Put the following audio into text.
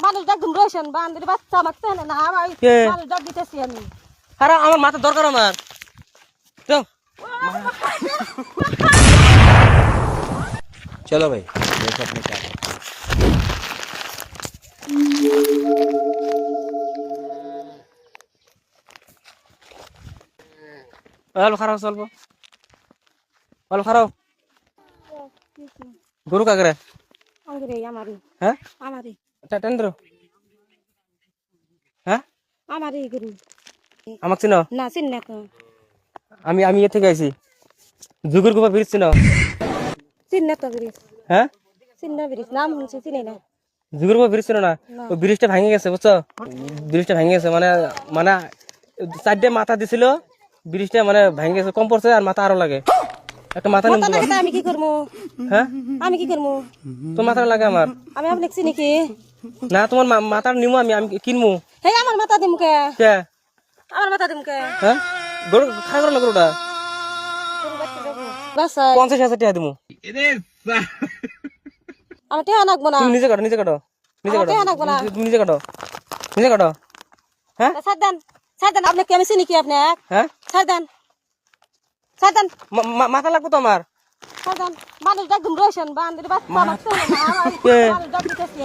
মানুষ একদম রয়েছেন বান্ধবী বাচ্চা আমাকে চেনে না আমি কে? মানুষ ডাক দিতেছি আমি আরে আমার মাথা দরকার আমার যাও चलो भाई देखो अपने क्या करते हैं। অল্প খারাপ চলবো অল্প খারাপ গরু কাকরে আমারই হ্যাঁ আমারই টেন্ডার হ্যাঁ আমারই গরু আমাকে চিনো না চিন না তো আমি আমি এ থেকে আইছি যুগের গোপা ব্রিজ চিনো চিন না তো ব্রিজ হ্যাঁ চিন না ব্রিজ নাম শুনছি চিনি না যুগের গোপা ব্রিজ চিনো না ওই ব্রিজটা ভেঙে গেছে বুঝছো ব্রিজটা ভেঙে গেছে মানে মানে চারটে মাথা দিছিল ব্রিজটা মানে ভেঙে গেছে কম পড়ছে আর মাথা আরো লাগে একটা মাথা নিম মাথা লাগে আমি কি করবো হ্যাঁ আমি কি করবো তোর মাথা লাগে আমার আমি আপনাকে চিনি কি না তোমার মাথার নিমু আমি আমি কিনবো হে আমার মাথা দিমকে কে আমার মাথা দিমকে হ্যাঁ গরু খাই করো না গরুটা বাস 50,000 টাকা দিমু আমি টেহা নাকবো না তুমি নিজে কাটো নিজে কাটো নিজে কাটো আমার টেহা নাকবো না তুমি নিজে কাটো নিজে কাটো হ্যাঁ ছাড় দেন আপনি কি আমি চিনি কি আপনি হ্যাঁ ছাড় দেন মাথা লাগবো তো আমার ছাড় দেন মানুষ একদম রয়েছেন বান্ধবী বাচ্চা আমাকে চেনে না আমি কে? মানুষ ডাক দিতেছি